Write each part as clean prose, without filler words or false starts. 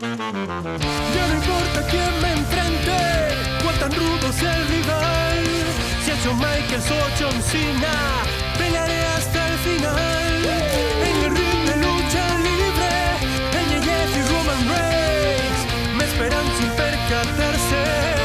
Ya no importa quién me enfrente, cuán tan rudo sea el rival. Si ha hecho Michaels o John Cena, pelearé hasta el final. En el ring de lucha libre, en Jeff y Roman Reigns me esperan sin percatarse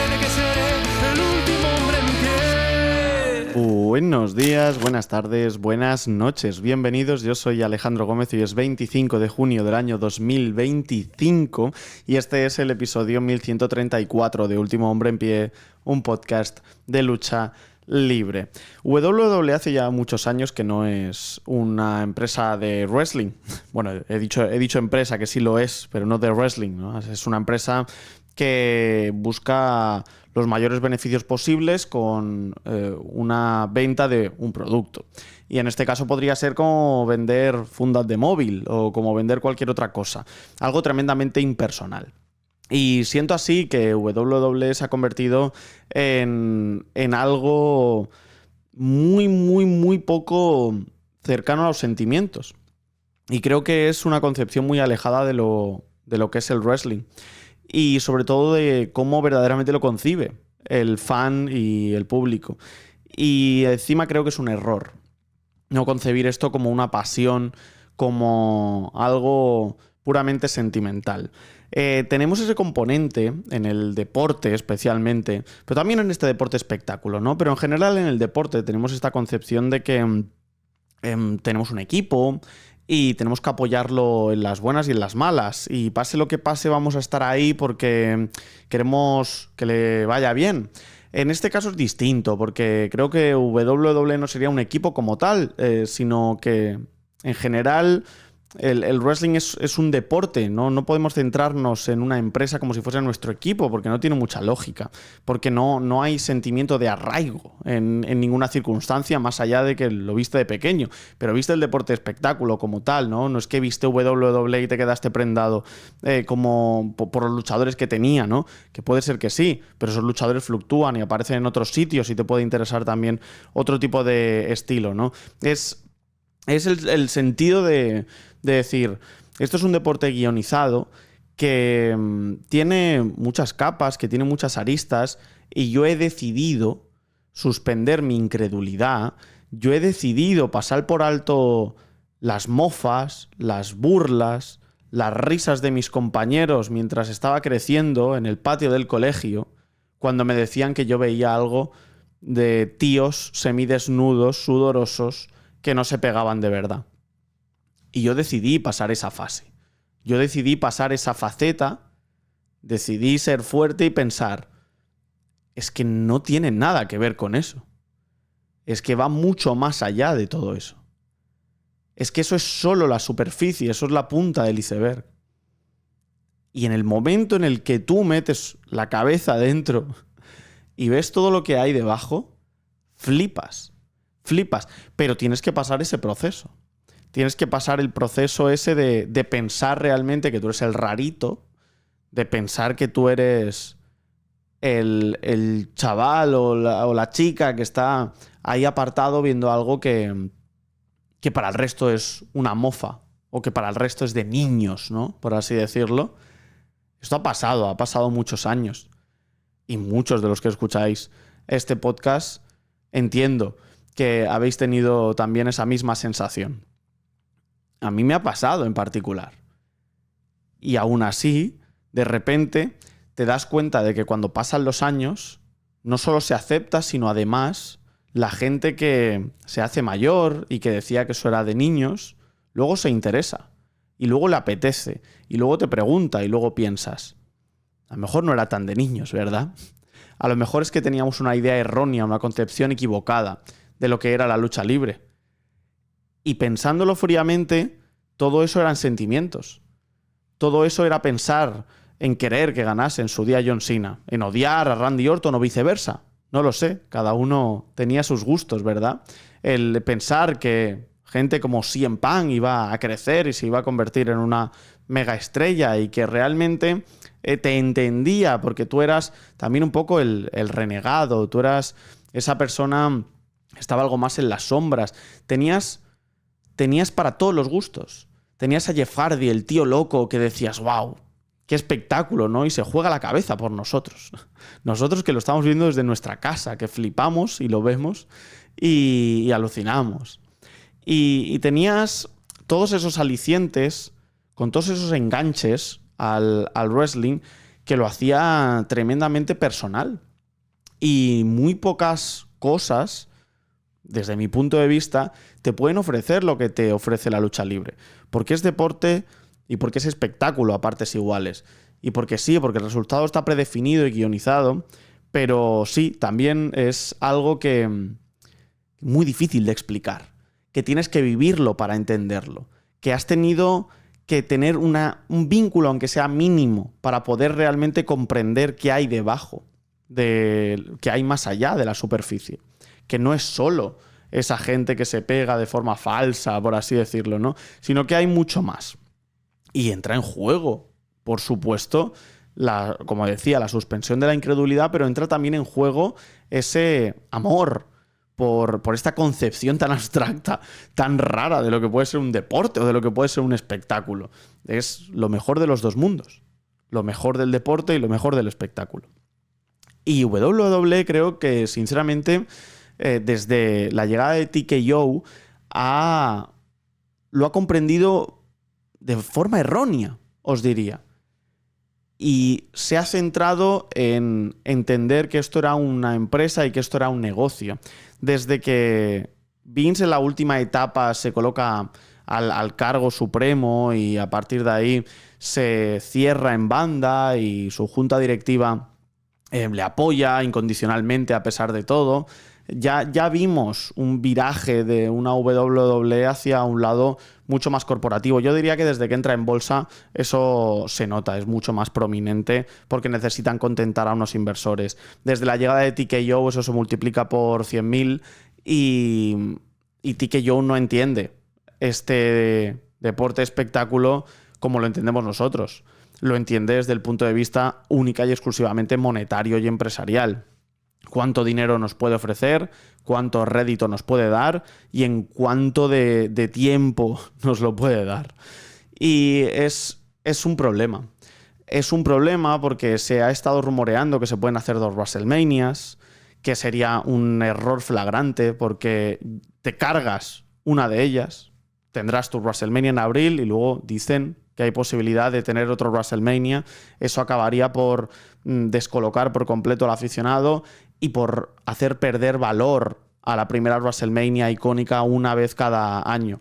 de que seré el último hombre en pie. Buenos días, buenas tardes, buenas noches. Bienvenidos, yo soy Alejandro Gómez y es 25 de junio del año 2025 y este es el episodio 1134 de Último Hombre en Pie, un podcast de lucha libre. WWE hace ya muchos años que no es una empresa de wrestling. Bueno, he dicho empresa, que sí lo es, pero no de wrestling, ¿no? Es una empresa que busca los mayores beneficios posibles con una venta de un producto. Y en este caso podría ser como vender fundas de móvil o como vender cualquier otra cosa. Algo tremendamente impersonal. Y siento así que WWE se ha convertido en algo muy poco cercano a los sentimientos. Y creo que es una concepción muy alejada de lo que es el wrestling. Y sobre todo de cómo verdaderamente lo concibe el fan y el público. Y encima creo que es un error no concebir esto como una pasión, como algo puramente sentimental. Tenemos ese componente en el deporte especialmente, pero también en este deporte espectáculo, ¿no? Pero en general en el deporte tenemos esta concepción de que tenemos un equipo y tenemos que apoyarlo en las buenas y en las malas. Y pase lo que pase, vamos a estar ahí porque queremos que le vaya bien. En este caso es distinto, porque creo que WWE no sería un equipo como tal, sino que en general el wrestling es un deporte, ¿no? No podemos centrarnos en una empresa como si fuese nuestro equipo, porque no tiene mucha lógica, porque no hay sentimiento de arraigo en ninguna circunstancia, más allá de que lo viste de pequeño, pero viste el deporte espectáculo como tal, ¿no? No es que viste WWE y te quedaste prendado como por los luchadores que tenía, ¿no? Que puede ser que sí, pero esos luchadores fluctúan y aparecen en otros sitios y te puede interesar también otro tipo de estilo, ¿no? Es el sentido de decir, esto es un deporte guionizado que tiene muchas capas, que tiene muchas aristas, y yo he decidido suspender mi incredulidad, yo he decidido pasar por alto las mofas, las burlas, las risas de mis compañeros mientras estaba creciendo en el patio del colegio, cuando me decían que yo veía algo de tíos semidesnudos, sudorosos, que no se pegaban de verdad. Y yo decidí pasar esa fase. Yo decidí pasar esa faceta, decidí ser fuerte y pensar, es que no tiene nada que ver con eso. Es que va mucho más allá de todo eso. Es que eso es solo la superficie, eso es la punta del iceberg. Y en el momento en el que tú metes la cabeza dentro y ves todo lo que hay debajo, flipas. Pero tienes que pasar ese proceso. Tienes que pasar el proceso ese de pensar realmente que tú eres el rarito, de pensar que tú eres el chaval o la chica que está ahí apartado viendo algo que para el resto es una mofa o que para el resto es de niños, ¿no? Por así decirlo. Esto ha pasado muchos años. Y muchos de los que escucháis este podcast entiendo que habéis tenido también esa misma sensación. A mí me ha pasado en particular. Y aún así, de repente, te das cuenta de que cuando pasan los años, no solo se acepta, sino además la gente que se hace mayor y que decía que eso era de niños, luego se interesa. Y luego le apetece. Y luego te pregunta y luego piensas, a lo mejor no era tan de niños, ¿verdad? A lo mejor es que teníamos una idea errónea, una concepción equivocada de lo que era la lucha libre. Y pensándolo fríamente, todo eso eran sentimientos. Todo eso era pensar en querer que ganase en su día John Cena, en odiar a Randy Orton o viceversa. No lo sé, cada uno tenía sus gustos, ¿verdad? El pensar que gente como CM Punk iba a crecer y se iba a convertir en una mega estrella y que realmente te entendía porque tú eras también un poco el renegado, tú eras esa persona que estaba algo más en las sombras. Tenías para todos los gustos. Tenías a Jeff Hardy, el tío loco que decías, wow, qué espectáculo, ¿no? Y se juega la cabeza por nosotros. Nosotros que lo estamos viendo desde nuestra casa, que flipamos y lo vemos y alucinamos. Y tenías todos esos alicientes, con todos esos enganches al wrestling, que lo hacía tremendamente personal. Y muy pocas cosas, desde mi punto de vista, te pueden ofrecer lo que te ofrece la lucha libre. Porque es deporte y porque es espectáculo a partes iguales. Y porque sí, porque el resultado está predefinido y guionizado, pero sí, también es algo que muy difícil de explicar, que tienes que vivirlo para entenderlo, que has tenido que tener un vínculo, aunque sea mínimo, para poder realmente comprender qué hay debajo, qué hay más allá de la superficie, que no es solo esa gente que se pega de forma falsa, por así decirlo, ¿no? Sino que hay mucho más. Y entra en juego, por supuesto, como decía, la suspensión de la incredulidad, pero entra también en juego ese amor por esta concepción tan abstracta, tan rara de lo que puede ser un deporte o de lo que puede ser un espectáculo. Es lo mejor de los dos mundos. Lo mejor del deporte y lo mejor del espectáculo. Y WWE creo que, sinceramente, desde la llegada de TKO, lo ha comprendido de forma errónea, os diría. Y se ha centrado en entender que esto era una empresa y que esto era un negocio. Desde que Vince en la última etapa se coloca al cargo supremo y a partir de ahí se cierra en banda y su junta directiva le apoya incondicionalmente a pesar de todo, ya vimos un viraje de una WWE hacia un lado mucho más corporativo. Yo diría que desde que entra en bolsa eso se nota, es mucho más prominente porque necesitan contentar a unos inversores. Desde la llegada de TKO eso se multiplica por 100.000 y TKO no entiende este deporte espectáculo como lo entendemos nosotros. Lo entiende desde el punto de vista única y exclusivamente monetario y empresarial. Cuánto dinero nos puede ofrecer, cuánto rédito nos puede dar y en cuánto de tiempo nos lo puede dar. Y es un problema. Es un problema porque se ha estado rumoreando que se pueden hacer 2 WrestleManias, que sería un error flagrante porque te cargas una de ellas, tendrás tu WrestleMania en abril y luego dicen que hay posibilidad de tener otro WrestleMania. Eso acabaría por descolocar por completo al aficionado y por hacer perder valor a la primera WrestleMania icónica una vez cada año.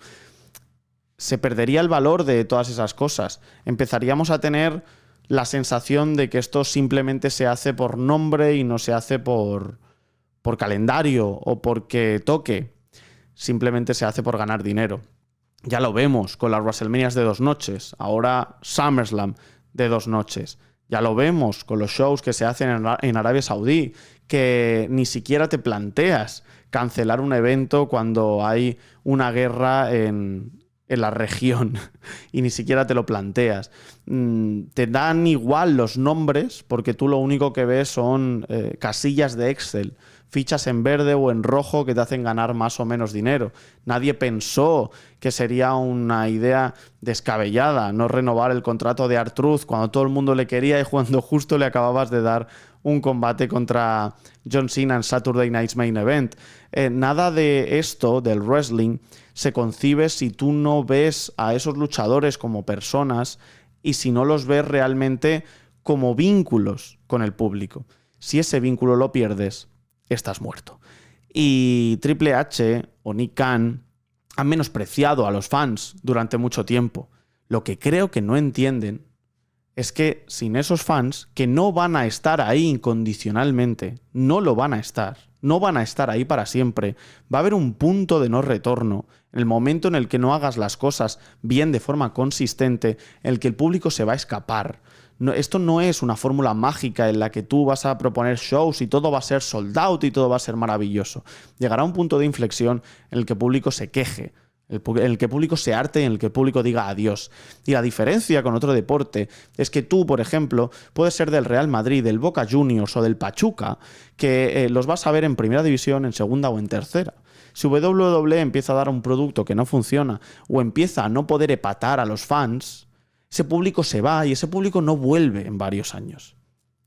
Se perdería el valor de todas esas cosas. Empezaríamos a tener la sensación de que esto simplemente se hace por nombre y no se hace por calendario o porque toque. Simplemente se hace por ganar dinero. Ya lo vemos con las WrestleManias de 2 noches. Ahora SummerSlam de 2 noches. Ya lo vemos con los shows que se hacen en Arabia Saudí, que ni siquiera te planteas cancelar un evento cuando hay una guerra en la región y ni siquiera te lo planteas. Te dan igual los nombres porque tú lo único que ves son casillas de Excel, fichas en verde o en rojo que te hacen ganar más o menos dinero. Nadie pensó que sería una idea descabellada no renovar el contrato de R-Truth cuando todo el mundo le quería y cuando justo le acababas de dar un combate contra John Cena en Saturday Night's Main Event. Nada de esto, del wrestling, se concibe si tú no ves a esos luchadores como personas y si no los ves realmente como vínculos con el público. Si ese vínculo lo pierdes, estás muerto. Y Triple H o Nick Khan han menospreciado a los fans durante mucho tiempo. Lo que creo que no entienden es que sin esos fans, que no van a estar ahí incondicionalmente, no lo van a estar, no van a estar ahí para siempre, va a haber un punto de no retorno, en el momento en el que no hagas las cosas bien de forma consistente, en el que el público se va a escapar. No, esto no es una fórmula mágica en la que tú vas a proponer shows y todo va a ser sold out y todo va a ser maravilloso. Llegará un punto de inflexión en el que el público se queje, en el que el público se harte y en el que el público diga adiós. Y la diferencia con otro deporte es que tú, por ejemplo, puedes ser del Real Madrid, del Boca Juniors o del Pachuca, que los vas a ver en primera división, en segunda o en tercera. Si WWE empieza a dar un producto que no funciona o empieza a no poder epatar a los fans, ese público se va y ese público no vuelve en varios años.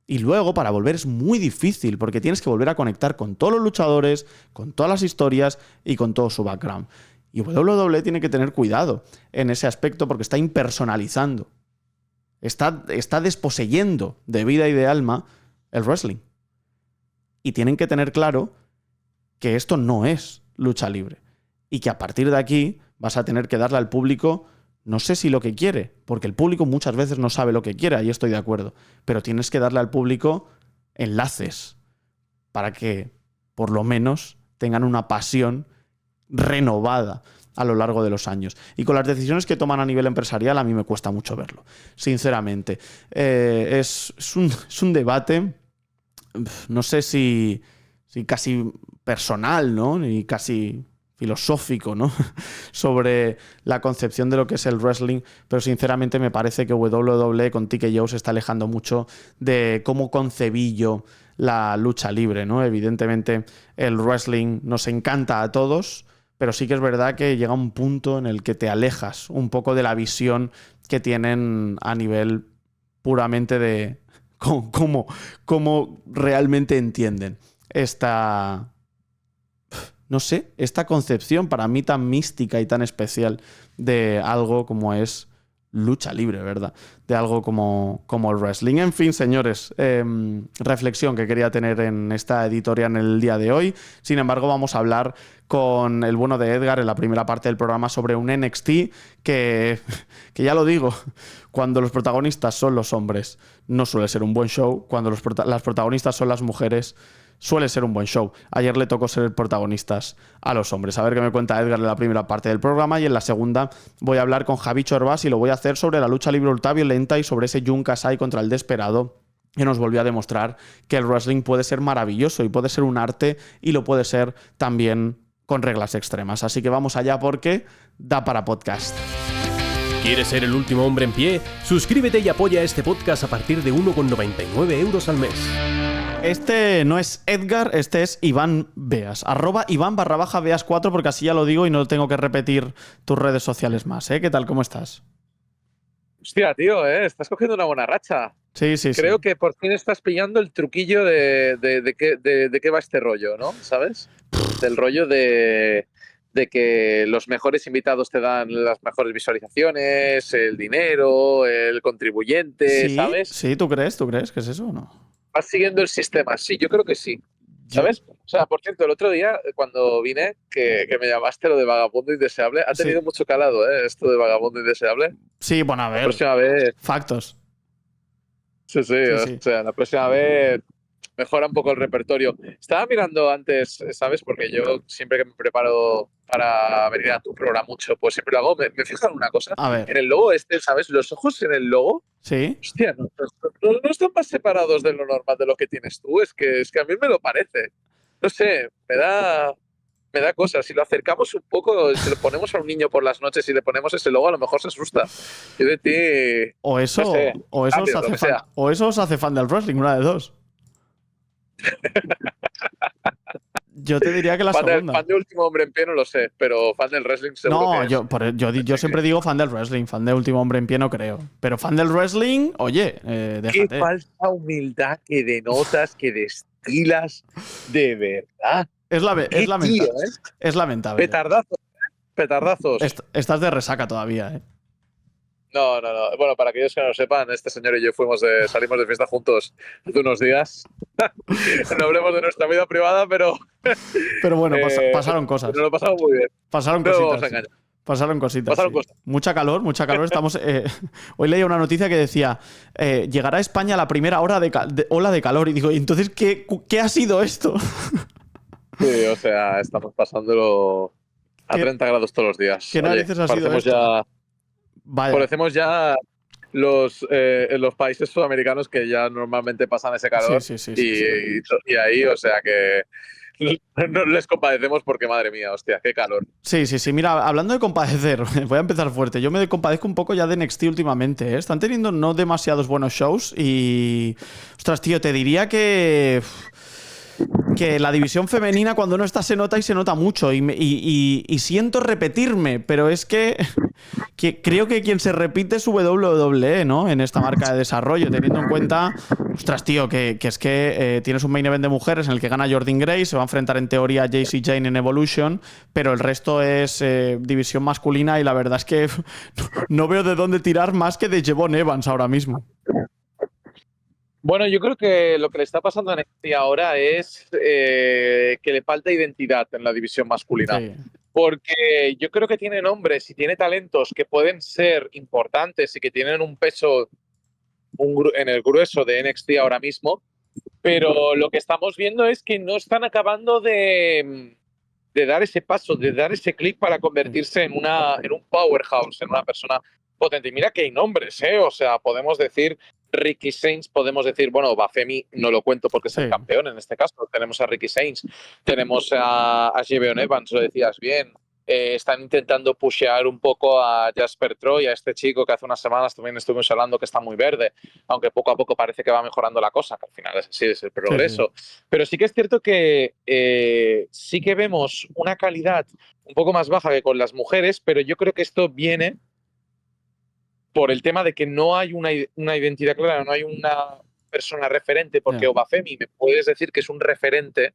Y luego, para volver es muy difícil, porque tienes que volver a conectar con todos los luchadores, con todas las historias y con todo su background. Y WWE tiene que tener cuidado en ese aspecto porque está impersonalizando. Está desposeyendo de vida y de alma el wrestling. Y tienen que tener claro que esto no es lucha libre. Y que a partir de aquí vas a tener que darle al público, no sé si lo que quiere, porque el público muchas veces no sabe lo que quiere, ahí estoy de acuerdo. Pero tienes que darle al público enlaces para que, por lo menos, tengan una pasión renovada a lo largo de los años. Y con las decisiones que toman a nivel empresarial, a mí me cuesta mucho verlo, sinceramente. Es un debate, no sé si casi personal, ¿no? Y casi filosófico, ¿no? Sobre la concepción de lo que es el wrestling, pero sinceramente me parece que WWE con TKO se está alejando mucho de cómo concebí yo la lucha libre, ¿no? Evidentemente el wrestling nos encanta a todos, pero sí que es verdad que llega un punto en el que te alejas un poco de la visión que tienen a nivel puramente de cómo realmente entienden esta concepción para mí tan mística y tan especial de algo como es lucha libre, ¿verdad? De algo como el wrestling. En fin, señores, reflexión que quería tener en esta editorial en el día de hoy. Sin embargo, vamos a hablar con el bueno de Edgar en la primera parte del programa sobre un NXT que ya lo digo, cuando los protagonistas son los hombres no suele ser un buen show, cuando las protagonistas son las mujeres suele ser un buen show. Ayer le tocó ser protagonistas a los hombres. A ver qué me cuenta Edgar en la primera parte del programa, y en la segunda voy a hablar con Javi Chorbas y lo voy a hacer sobre la lucha libre ultraviolenta y sobre ese Jun Kasai contra el Desperado, que nos volvió a demostrar que el wrestling puede ser maravilloso y puede ser un arte y lo puede ser también con reglas extremas. Así que vamos allá porque da para podcast. ¿Quieres ser el último hombre en pie? Suscríbete y apoya este podcast a partir de 1,99 € al mes. Este no es Edgar, este es Iván Beas. @Iván_Beas4, porque así ya lo digo y no tengo que repetir tus redes sociales más, ¿eh? ¿Qué tal? ¿Cómo estás? Hostia, tío, estás cogiendo una buena racha. Sí. Creo que por fin estás pillando el truquillo de qué va este rollo, ¿no? ¿Sabes? Del rollo de que los mejores invitados te dan las mejores visualizaciones, el dinero, el contribuyente, ¿Sí? ¿sabes? Sí, ¿tú crees que es eso o no? Vas siguiendo el sistema, sí, yo creo que sí. ¿Sabes? O sea, por cierto, el otro día, cuando vine, que me llamaste lo de vagabundo indeseable, ha tenido mucho calado, esto de vagabundo indeseable. Sí, bueno, a ver. La próxima vez. Factos. Sí. O sea, la próxima vez mejora un poco el repertorio. Estaba mirando antes, ¿sabes? Porque yo siempre que me preparo para venir a tu programa mucho, pues siempre lo hago. Me fijo en una cosa. A ver. En el logo ¿sabes? Los ojos en el logo. Sí. Hostia, no están más separados de lo normal de lo que tienes tú. Es que a mí me lo parece. No sé, me da cosas. Si lo acercamos un poco, si lo ponemos a un niño por las noches y le ponemos ese logo, a lo mejor se asusta. Yo de ti. O eso, no sé, o eso cambio, os hace fan del wrestling, una de dos. Yo te diría que la segunda. Fan de Último Hombre en Pie no lo sé, pero fan del wrestling seguro no, que es. yo siempre digo fan del wrestling, fan de Último Hombre en Pie no creo. Pero fan del wrestling, oye, déjate. Qué falsa humildad que denotas, que destilas, de verdad. Es lamentable. Tío, Es lamentable. Petardazos. Estás de resaca todavía, ¿eh? No. Bueno, para aquellos que no lo sepan, este señor y yo salimos de fiesta juntos hace unos días. No hablemos de nuestra vida privada, pero bueno, pasaron cosas. Nos lo pasamos muy bien. Pasaron no cositas. Vamos a engañar. Pasaron cositas. Pasaron cosas. Mucha calor. Estamos. Hoy leía una noticia que decía: llegará a España la primera ola de calor. Y digo, ¿y entonces qué ha sido esto? Sí, o sea, estamos pasándolo a 30 grados todos los días. ¿Qué narices ha sido esto? Parecemos ya los países sudamericanos que ya normalmente pasan ese calor. Sí. Y ahí, o sea que no les compadecemos porque, madre mía, hostia, qué calor. Sí. Mira, hablando de compadecer, voy a empezar fuerte. Yo me compadezco un poco ya de NXT últimamente, ¿eh? Están teniendo no demasiados buenos shows y... Ostras, tío, te diría que... que la división femenina cuando no está se nota y se nota mucho. Y siento repetirme, pero es que creo que quien se repite es WWE, ¿no? En esta marca de desarrollo, teniendo en cuenta, ostras, tío, que es que tienes un main event de mujeres en el que gana Jordynne Grace, se va a enfrentar en teoría a Jacy Jayne en Evolution, pero el resto es división masculina y la verdad es que no veo de dónde tirar más que de Jevon Evans ahora mismo. Bueno, yo creo que lo que le está pasando a NXT ahora es que le falta identidad en la división masculina. Sí. Porque yo creo que tiene nombres y tiene talentos que pueden ser importantes y que tienen un peso en el grueso de NXT ahora mismo, pero lo que estamos viendo es que no están acabando de dar ese paso, de dar ese clic para convertirse en un powerhouse, en una persona potente. Y mira que hay nombres, ¿eh? O sea, podemos decir Ricky Sainz, podemos decir, bueno, Bafemi no lo cuento porque es el campeón en este caso. Tenemos a Ricky Sainz, tenemos a Jevon Evans, lo decías bien. Están intentando pushear un poco a Jasper Troy, a este chico que hace unas semanas también estuvimos hablando que está muy verde, aunque poco a poco parece que va mejorando la cosa, que al final es así, es el progreso. Sí. Pero sí que es cierto que sí que vemos una calidad un poco más baja que con las mujeres, pero yo creo que esto viene por el tema de que no hay una identidad clara, no hay una persona referente, porque Obafemi me puedes decir que es un referente,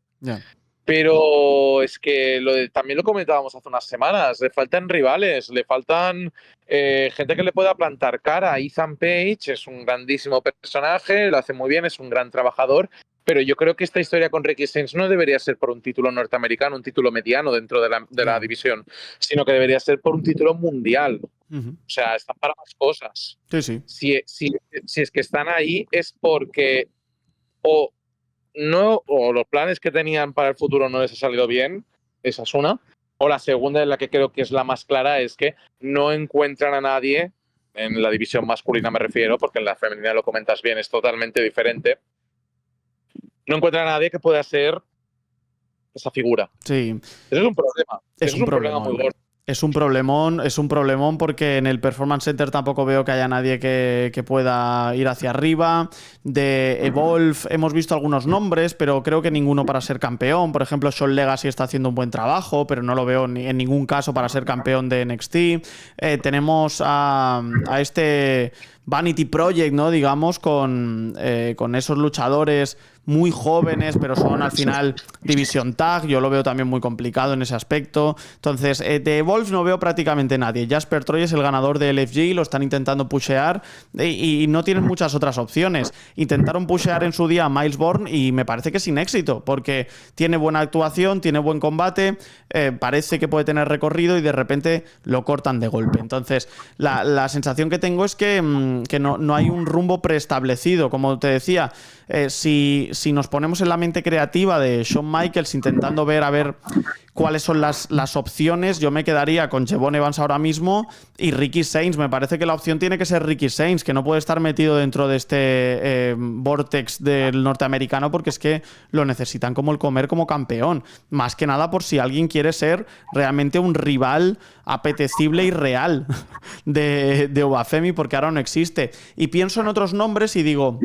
pero es que también lo comentábamos hace unas semanas, le faltan rivales, le faltan gente que le pueda plantar cara. Ethan Page es un grandísimo personaje, lo hace muy bien, es un gran trabajador, pero yo creo que esta historia con Ricky Sainz no debería ser por un título norteamericano, un título mediano dentro de la división, sino que debería ser por un título mundial. O sea, están para más cosas. Sí. Si es que están ahí es porque o los planes que tenían para el futuro no les ha salido bien, esa es una. O la segunda, en la que creo que es la más clara, es que no encuentran a nadie, en la división masculina me refiero, porque en la femenina lo comentas bien, es totalmente diferente. No encuentran a nadie que pueda ser esa figura. Sí. Ese es un problema. Es un problema muy gordo. Es un problemón porque en el Performance Center tampoco veo que haya nadie que pueda ir hacia arriba. De Evolve hemos visto algunos nombres, pero creo que ninguno para ser campeón. Por ejemplo, Sean Legacy está haciendo un buen trabajo, pero no lo veo en ningún caso para ser campeón de NXT. Tenemos a este Vanity Project, ¿no? Digamos, con esos luchadores muy jóvenes, pero son al final División Tag. Yo lo veo también muy complicado en ese aspecto. Entonces, de Evolve no veo prácticamente nadie. Jasper Troy es el ganador de LFG, lo están intentando pushear y no tienen muchas otras opciones. Intentaron pushear en su día a Miles Bourne y me parece que sin éxito, porque tiene buena actuación, tiene buen combate, parece que puede tener recorrido y de repente lo cortan de golpe. Entonces, la sensación que tengo es que no hay un rumbo preestablecido. Como te decía, si nos ponemos en la mente creativa de Shawn Michaels intentando ver a ver cuáles son las opciones, yo me quedaría con Jevon Evans ahora mismo y Ricky Sainz. Me parece que la opción tiene que ser Ricky Sainz, que no puede estar metido dentro de este vortex del norteamericano, porque es que lo necesitan como el comer como campeón. Más que nada por si alguien quiere ser realmente un rival apetecible y real de Obafemi, porque ahora no existe. Y pienso en otros nombres y digo...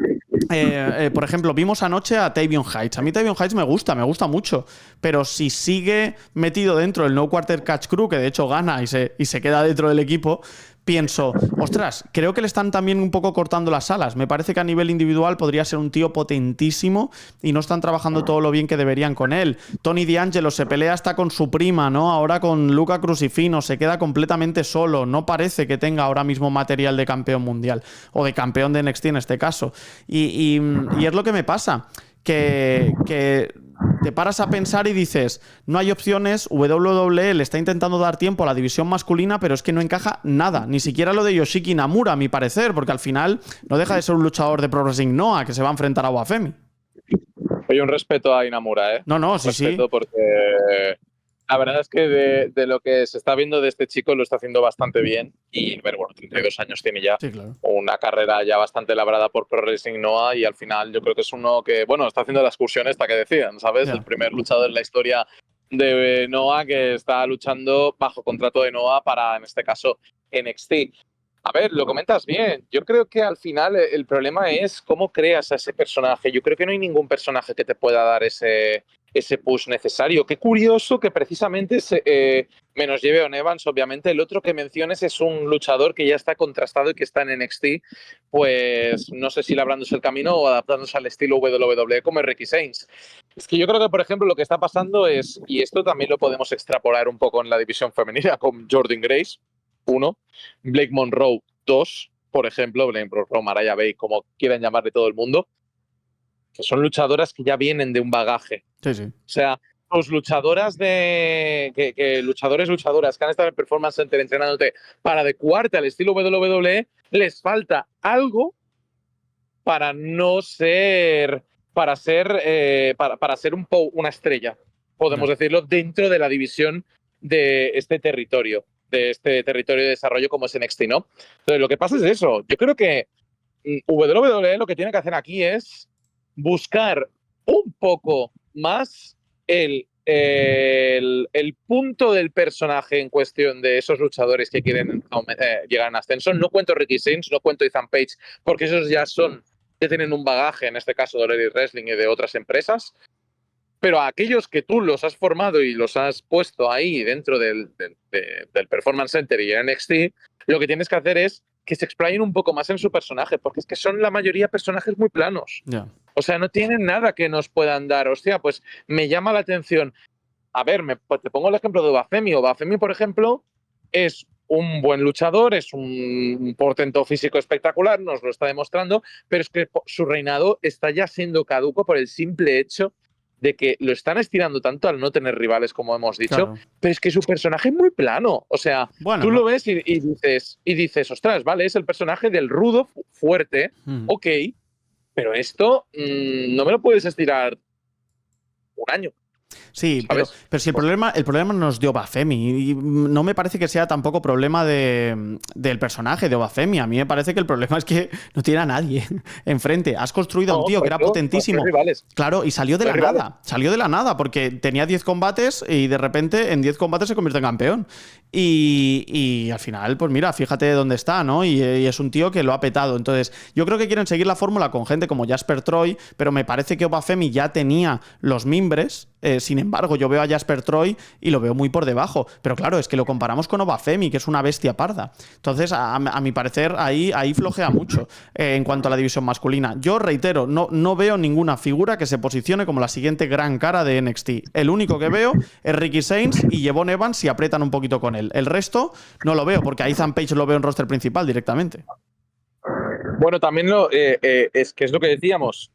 por ejemplo, vimos anoche a Tavion Heights. A mí Tavion Heights me gusta mucho, pero si sigue metido dentro del No Quarter Catch Crew, que de hecho gana y se queda dentro del equipo, pienso, ostras, creo que le están también un poco cortando las alas. Me parece que a nivel individual podría ser un tío potentísimo y no están trabajando todo lo bien que deberían con él. Tony D'Angelo se pelea hasta con su prima, ¿no? Ahora con Luca Crucifino, se queda completamente solo. No parece que tenga ahora mismo material de campeón mundial o de campeón de NXT en este caso. Y es lo que me pasa, que te paras a pensar y dices, no hay opciones. WWE le está intentando dar tiempo a la división masculina, pero es que no encaja nada, ni siquiera lo de Yoshiki Inamura, a mi parecer, porque al final no deja de ser un luchador de Pro Wrestling Noah que se va a enfrentar a Obafemi. Oye, un respeto a Inamura, ¿eh? No, sí, respeto, sí. Porque la verdad es que de lo que se está viendo de este chico lo está haciendo bastante bien. Y, bueno, 32 años tiene ya. Sí, claro. Una carrera ya bastante labrada por Pro Wrestling Noah, y al final yo creo que es uno que, bueno, está haciendo la excursión esta que decían, ¿sabes? Yeah. El primer luchador en la historia de Noah que está luchando bajo contrato de Noah para, en este caso, NXT. A ver, lo comentas bien. Yo creo que al final el problema es cómo creas a ese personaje. Yo creo que no hay ningún personaje que te pueda dar ese push necesario. Qué curioso que precisamente menos Lleve Evans, obviamente, el otro que menciones es un luchador que ya está contrastado y que está en NXT, pues no sé si labrándose el camino o adaptándose al estilo WWE como es Ricky Sainz. Es que yo creo que, por ejemplo, lo que está pasando es, y esto también lo podemos extrapolar un poco en la división femenina con Jordan Grace, uno, Blake Monroe, dos, por ejemplo, Blake Monroe, Mariah Bay, como quieran llamarle todo el mundo, que son luchadoras que ya vienen de un bagaje. Sí, sí. O sea, los luchadoras luchadoras que han estado en el Performance Center entrenándote para adecuarte al estilo WWE, les falta algo para no ser, para ser una estrella, podemos Ya. decirlo, dentro de la división de este territorio de desarrollo como es NXT, ¿no? Entonces, lo que pasa es eso. Yo creo que WWE lo que tiene que hacer aquí es buscar un poco más el punto del personaje en cuestión de esos luchadores que quieren llegar en ascenso. No cuento Ricky Sainz, no cuento Ethan Page, porque esos ya tienen un bagaje, en este caso de Lady Wrestling y de otras empresas. Pero a aquellos que tú los has formado y los has puesto ahí dentro del Performance Center y en NXT, lo que tienes que hacer es que se explayen un poco más en su personaje, porque es que son la mayoría personajes muy planos. Ya. O sea, no tienen nada que nos puedan dar. Hostia, pues me llama la atención. A ver, pues te pongo el ejemplo de Obafemi. Obafemi, por ejemplo, es un buen luchador, es un portento físico espectacular, nos lo está demostrando, pero es que su reinado está ya siendo caduco por el simple hecho de que lo están estirando tanto al no tener rivales, como hemos dicho, Claro. pero es que su personaje es muy plano. O sea, Bueno, tú no. lo ves y dices, ostras, vale, es el personaje del rudo fuerte, ok, pero esto no me lo puedes estirar un año. Sí, ¿Sabes? pero si el problema no es de Obafemi, y no me parece que sea tampoco problema del personaje de Obafemi. A mí me parece que el problema es que no tiene a nadie enfrente. Has construido a un No, tío que pues era no, pues no potentísimo. hay rivales. Claro, y salió de No la hay rivales. nada. Salió de la nada, porque tenía 10 combates y de repente en 10 combates se convierte en campeón. Y al final, pues mira, fíjate dónde está, ¿no? Y es un tío que lo ha petado. Entonces, yo creo que quieren seguir la fórmula con gente como Jasper Troy, pero me parece que Obafemi ya tenía los mimbres. Sin embargo, yo veo a Jasper Troy y lo veo muy por debajo. Pero claro, es que lo comparamos con Obafemi, que es una bestia parda. Entonces, a mi parecer, ahí flojea mucho en cuanto a la división masculina. Yo reitero, no veo ninguna figura que se posicione como la siguiente gran cara de NXT. El único que veo es Ricky Sainz y Jevon Evans si apretan un poquito con él. El resto no lo veo, porque a Ethan Page lo veo en roster principal directamente. Bueno, también es que es lo que decíamos.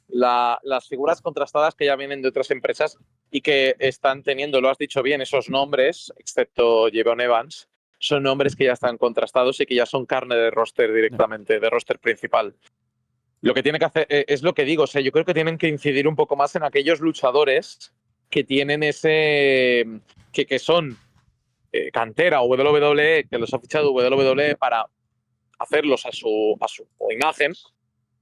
Las figuras contrastadas que ya vienen de otras empresas y que están teniendo, lo has dicho bien, esos nombres, excepto Jevon Evans, son nombres que ya están contrastados y que ya son carne de roster directamente, de roster principal. Lo que tiene que hacer es lo que digo, o sea, yo creo que tienen que incidir un poco más en aquellos luchadores que tienen que son cantera o WWE, que los ha fichado WWE para hacerlos a su imagen,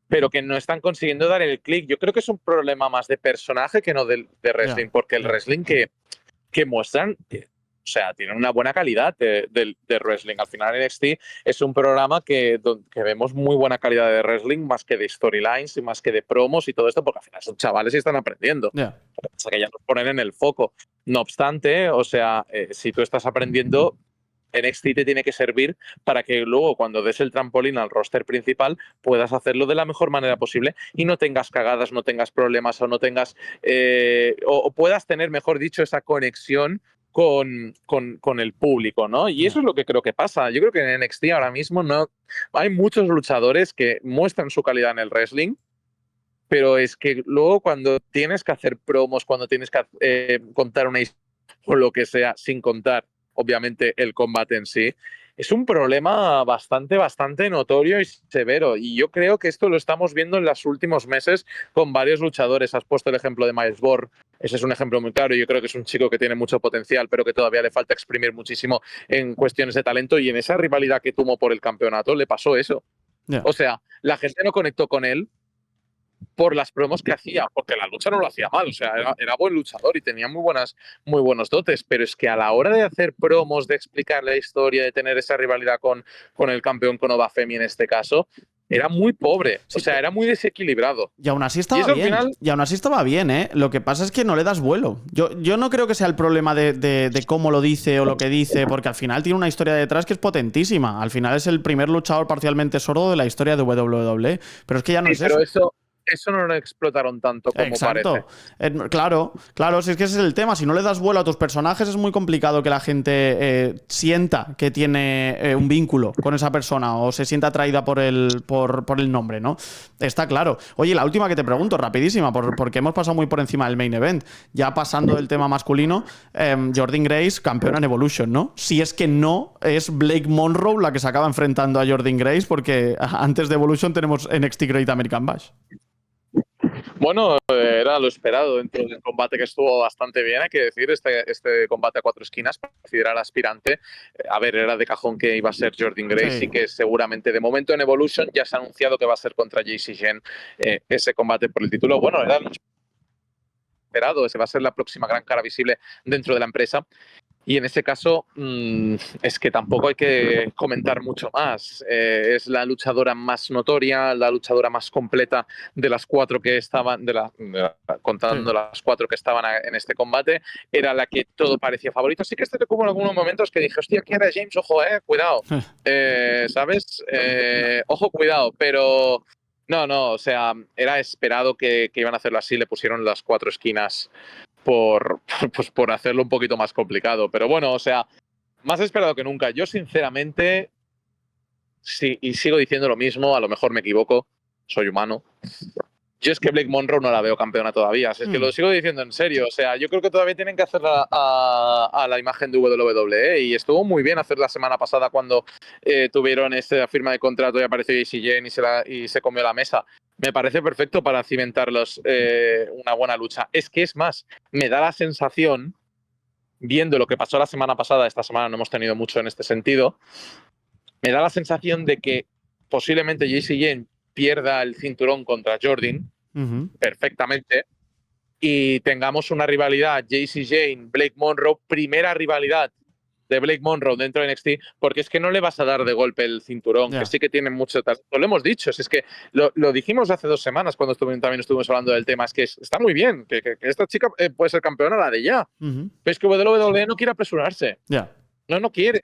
pero que no están consiguiendo dar el clic. Yo creo que es un problema más de personaje que no de wrestling, porque el wrestling que muestran, o sea, tienen una buena calidad de wrestling. Al final NXT es un programa que vemos muy buena calidad de wrestling, más que de storylines y más que de promos y todo esto, porque al final son chavales y están aprendiendo. O sea, que ya nos ponen en el foco. No obstante, o sea, si tú estás aprendiendo, NXT te tiene que servir para que luego cuando des el trampolín al roster principal puedas hacerlo de la mejor manera posible y no tengas cagadas, no tengas problemas o no tengas o puedas tener, mejor dicho, esa conexión con el público, ¿no? Y eso es lo que creo que pasa. Yo creo que en NXT ahora mismo no hay muchos luchadores que muestran su calidad en el wrestling, pero es que luego cuando tienes que hacer promos, cuando tienes que contar una historia o lo que sea, sin contar obviamente el combate en sí, es un problema bastante notorio y severo. Y yo creo que esto lo estamos viendo en los últimos meses con varios luchadores. Has puesto el ejemplo de Miles Borg. Ese es un ejemplo muy claro. Yo creo que es un chico que tiene mucho potencial, pero que todavía le falta exprimir muchísimo en cuestiones de talento. Y en esa rivalidad que tuvo por el campeonato le pasó eso. O sea, la gente no conectó con él por las promos que hacía, porque la lucha no lo hacía mal, o sea, era buen luchador y tenía muy buenos dotes, pero es que a la hora de hacer promos, de explicar la historia, de tener esa rivalidad con el campeón, con Obafemi en este caso, era muy pobre, Sí, o sea, era muy desequilibrado. y aún así Y estaba eso al bien. final, Y aún así estaba bien, ¿eh? Lo que pasa es que no le das vuelo. Yo no creo que sea el problema de cómo lo dice o lo que dice, porque al final tiene una historia detrás que es potentísima. Al final es el primer luchador parcialmente sordo de la historia de WWE. Pero es que ya no sí, es pero eso. eso no lo explotaron tanto como parece. Exacto. Claro, si es que ese es el tema. Si no le das vuelo a tus personajes, es muy complicado que la gente sienta que tiene un vínculo con esa persona o se sienta atraída por el nombre, ¿no? Está claro. Oye, la última que te pregunto, rapidísima, porque hemos pasado muy por encima del main event. Ya pasando del tema masculino, Jordynne Grace, campeona en Evolution, ¿no? Si es que no es Blake Monroe la que se acaba enfrentando a Jordynne Grace, porque antes de Evolution tenemos NXT Great American Bash. Bueno, era lo esperado dentro del combate, que estuvo bastante bien, hay que decir, este combate a 4 esquinas, para considerar aspirante. A ver, era de cajón que iba a ser Jordynne Grace, Sí. y que seguramente de momento en Evolution ya se ha anunciado que va a ser contra Jacy Jayne ese combate por el título. Bueno, era lo esperado, ese va a ser la próxima gran cara visible dentro de la empresa. Y en ese caso, es que tampoco hay que comentar mucho más. Es la luchadora más notoria, la luchadora más completa de las 4 que estaban, contando Sí. las 4 que estaban en este combate. Era la que todo parecía favorito. Sí que hubo en algunos momentos que dije, hostia, ¿quién era James? Ojo, cuidado. ¿Sabes? Ojo, cuidado. Pero no, o sea, era esperado que iban a hacerlo así. Le pusieron las 4 esquinas por hacerlo un poquito más complicado. Pero bueno, o sea, más esperado que nunca. Yo, sinceramente, sí, y sigo diciendo lo mismo, a lo mejor me equivoco, soy humano. Yo es que Blake Monroe no la veo campeona todavía. Es que lo sigo diciendo en serio. O sea, yo creo que todavía tienen que hacerla a la imagen de WWE. Y estuvo muy bien hacer la semana pasada cuando tuvieron esta firma de contrato y apareció Jacy Jayne y se comió la mesa. Me parece perfecto para cimentarlos una buena lucha. Es que es más, me da la sensación, viendo lo que pasó la semana pasada, esta semana no hemos tenido mucho en este sentido, me da la sensación de que posiblemente Jacy Jayne pierda el cinturón contra Jordynne perfectamente y tengamos una rivalidad Jacy Jayne, Blake Monroe, primera rivalidad de Blake Monroe dentro de NXT, porque es que no le vas a dar de golpe el cinturón, que sí que tiene mucho talento. Lo hemos dicho, es que lo dijimos hace 2 semanas cuando también estuvimos hablando del tema, es que está muy bien, que esta chica puede ser campeona la de ya, pero es que WWE no quiere apresurarse. No quiere.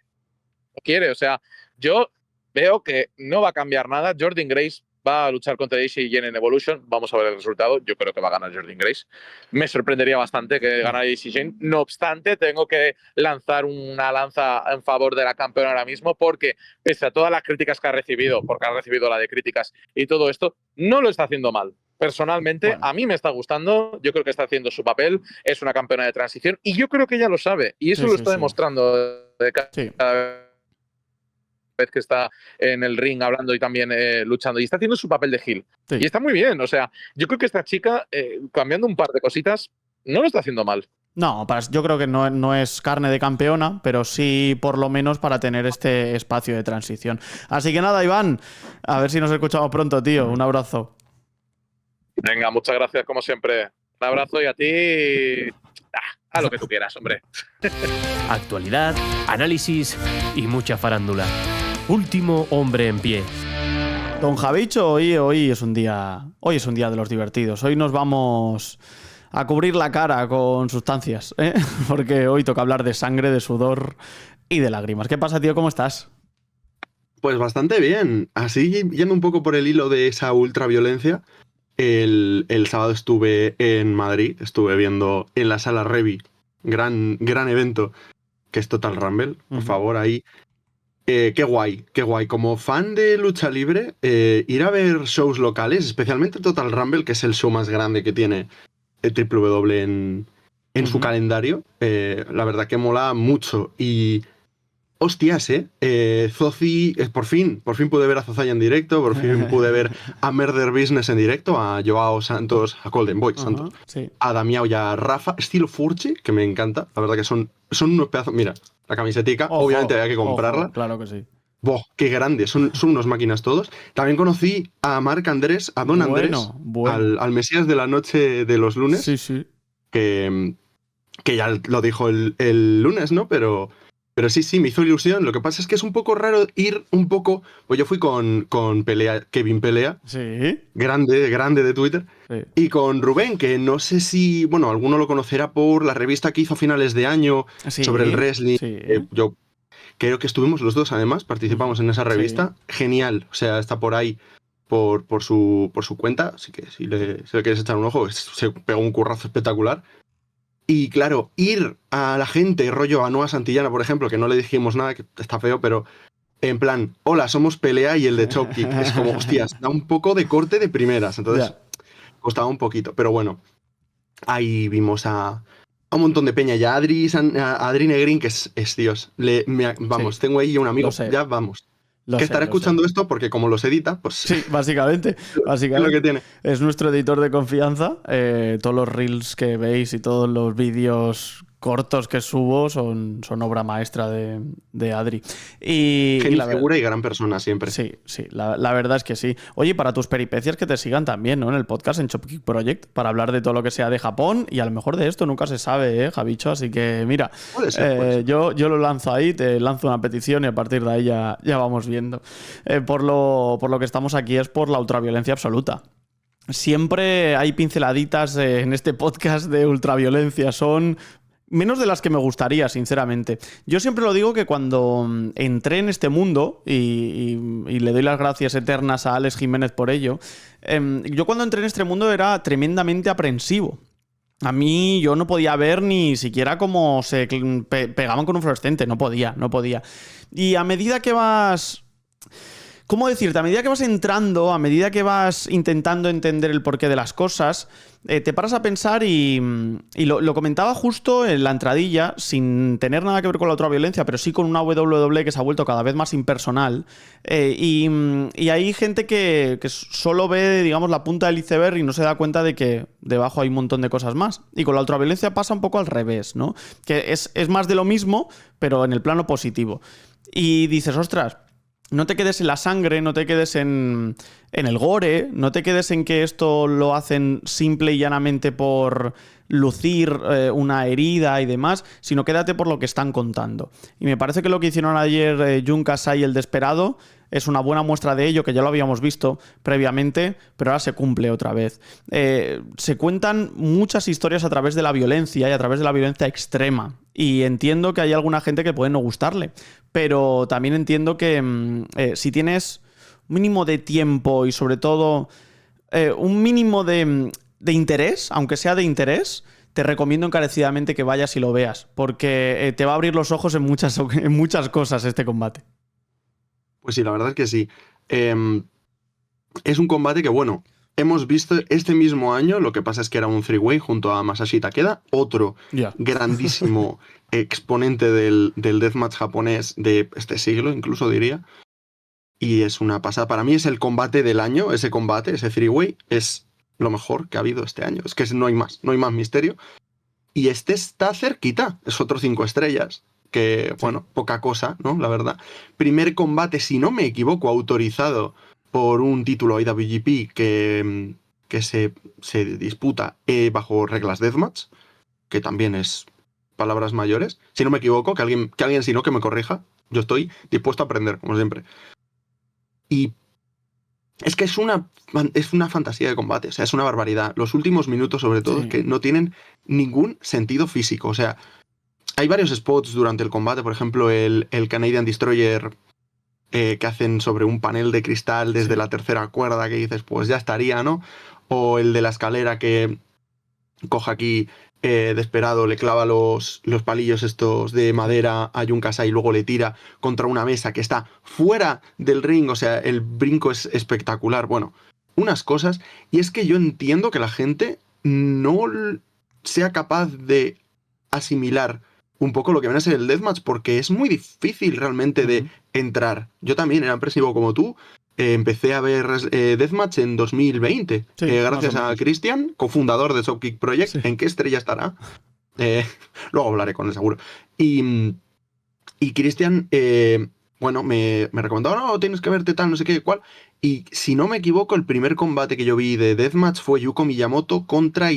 No quiere, o sea, yo veo que no va a cambiar nada. Jordynne Grace va a luchar contra Jacy Jayne en Evolution. Vamos a ver el resultado. Yo creo que va a ganar Jordynne Grace. Me sorprendería bastante que ganara Jacy Jayne. No obstante, tengo que lanzar una lanza en favor de la campeona ahora mismo, porque pese a todas las críticas que ha recibido, porque ha recibido la de críticas y todo esto, no lo está haciendo mal. Personalmente, a mí me está gustando. Yo creo que está haciendo su papel. Es una campeona de transición y yo creo que ella lo sabe. Y eso lo está demostrando de cada vez que está en el ring hablando y también luchando, y está haciendo su papel de heel. Y está muy bien, o sea, yo creo que esta chica, cambiando un par de cositas, no lo está haciendo mal. No, yo creo que no es carne de campeona, pero sí por lo menos para tener este espacio de transición. Así que nada, Iván, a ver si nos escuchamos pronto, tío. Un abrazo. Venga, muchas gracias como siempre. Un abrazo y a ti... a lo que tú quieras, hombre. Actualidad, análisis y mucha farándula. Último hombre en pie. Don Javicho, hoy es un día de los divertidos. Hoy nos vamos a cubrir la cara con sustancias, ¿eh? Porque hoy toca hablar de sangre, de sudor y de lágrimas. ¿Qué pasa, tío? ¿Cómo estás? Pues bastante bien. Así, yendo un poco por el hilo de esa ultraviolencia, el sábado estuve en Madrid, estuve viendo en la sala Revi, gran evento, que es Total Rumble. Por favor, ahí. Qué guay. Como fan de lucha libre, ir a ver shows locales, especialmente Total Rumble, que es el show más grande que tiene el WWE en su calendario, la verdad que mola mucho. Y hostias, Zozi, por fin pude ver a Zozaya en directo, por fin pude ver a Murder Business en directo, a Joao Santos, a Golden Boy Santos, a Damiao y a Rafa, estilo Furchi, que me encanta, la verdad que son unos pedazos. Mira, la camisetica, obviamente había que comprarla. Claro que sí. ¡Boh! ¡Qué grandes! Son unos máquinas todos. También conocí a Marc Andrés, a Don Andrés, Bueno. al Mesías de la noche de los lunes, Sí. que, que ya lo dijo el lunes, ¿no? Pero sí, me hizo ilusión. Lo que pasa es que es un poco raro ir un poco. Pues yo fui con Pelea, Kevin Pelea, Sí. grande de Twitter, Sí. y con Rubén, que no sé si, bueno, alguno lo conocerá por la revista que hizo a finales de año Sí, sobre el wrestling. sí. Yo creo que estuvimos los dos, además, participamos en esa revista. Sí. Genial, o sea, está por ahí por su cuenta, así que si le quieres echar un ojo, se pegó un currazo espectacular. Y claro, ir a la gente, rollo a Noa Santillana, por ejemplo, que no le dijimos nada, que está feo, pero en plan, hola, somos Pelea y el de Chopkick. Es como, hostias, da un poco de corte de primeras, entonces Ya. costaba un poquito. Pero bueno, ahí vimos a un montón de peña. Ya a Adri Negrín, que es Dios. Vamos, Sí. tengo ahí un amigo, Lo sé. ya vamos. Lo Que sé, estará lo sé. escuchando esto porque como los edita, pues Sí, básicamente. es lo que tiene. Es nuestro editor de confianza. Todos los reels que veis y todos los vídeos cortos que subo son obra maestra de Adri. Y Geni la verdad. segura y gran persona siempre. Sí, la verdad es que sí. Oye, para tus peripecias que te sigan también, ¿no? En el podcast, en Chopkick Project, para hablar de todo lo que sea de Japón y a lo mejor de esto nunca se sabe, Javicho? Así que mira, Puede ser. yo lo lanzo ahí, te lanzo una petición y a partir de ahí ya vamos viendo. Por lo que estamos aquí es por la ultraviolencia absoluta. Siempre hay pinceladitas en este podcast de ultraviolencia, son menos de las que me gustaría, sinceramente. Yo siempre lo digo que cuando entré en este mundo, y le doy las gracias eternas a Alex Jiménez por ello, yo cuando entré en este mundo era tremendamente aprensivo. A mí yo no podía ver ni siquiera cómo se pegaban con un fluorescente, no podía. Y a medida que vas... ¿Cómo decirte? A medida que vas entrando, a medida que vas intentando entender el porqué de las cosas, te paras a pensar y lo comentaba justo en la entradilla, sin tener nada que ver con la otra violencia, pero sí con una WWE que se ha vuelto cada vez más impersonal. Y hay gente que solo ve, digamos, la punta del iceberg y no se da cuenta de que debajo hay un montón de cosas más. Y con la otra violencia pasa un poco al revés, ¿no? Que es más de lo mismo, pero en el plano positivo. Y dices, ostras, no te quedes en la sangre, no te quedes en el gore, no te quedes en que esto lo hacen simple y llanamente por lucir una herida y demás, sino quédate por lo que están contando. Y me parece que lo que hicieron ayer Jun Kasai y el Desperado es una buena muestra de ello, que ya lo habíamos visto previamente, pero ahora se cumple otra vez. Se cuentan muchas historias a través de la violencia y a través de la violencia extrema. Y entiendo que hay alguna gente que puede no gustarle, pero también entiendo que si tienes un mínimo de tiempo y sobre todo un mínimo de interés, aunque sea de interés, te recomiendo encarecidamente que vayas y lo veas, porque te va a abrir los ojos en muchas cosas este combate. Pues sí, la verdad es que sí. Es un combate que, bueno, hemos visto este mismo año, lo que pasa es que era un three-way junto a Masashi Takeda, otro grandísimo exponente del deathmatch japonés de este siglo, incluso diría. Y es una pasada. Para mí es el combate del año, ese three-way, es lo mejor que ha habido este año. Es que no hay más misterio. Y este está cerquita, es otro 5 estrellas. Que, bueno, poca cosa, ¿no? La verdad. Primer combate, si no me equivoco, autorizado por un título IWGP que se disputa bajo reglas Deathmatch, que también es palabras mayores. Si no me equivoco, que alguien si no, que me corrija. Yo estoy dispuesto a aprender, como siempre. Y es que es una fantasía de combate, o sea, es una barbaridad. Los últimos minutos, sobre todo, es que no tienen ningún sentido físico, o sea... Hay varios spots durante el combate, por ejemplo, el Canadian Destroyer que hacen sobre un panel de cristal desde la tercera cuerda, que dices, pues ya estaría, ¿no? O el de la escalera que coja aquí Desperado, le clava los palillos estos de madera a Jun Kasai y luego le tira contra una mesa que está fuera del ring, o sea, el brinco es espectacular. Bueno, unas cosas, y es que yo entiendo que la gente no sea capaz de asimilar un poco lo que viene a ser el deathmatch, porque es muy difícil realmente de entrar. Yo también era impresivo como tú. Empecé a ver deathmatch en 2020, gracias a Cristian, cofundador de Chopkick Project. Sí. ¿En qué estrella estará? Luego hablaré con él seguro. Y Cristian bueno, me recomendó, no, tienes que verte tal, no sé qué, cuál. Y si no me equivoco, el primer combate que yo vi de Deathmatch fue Yuko Miyamoto contra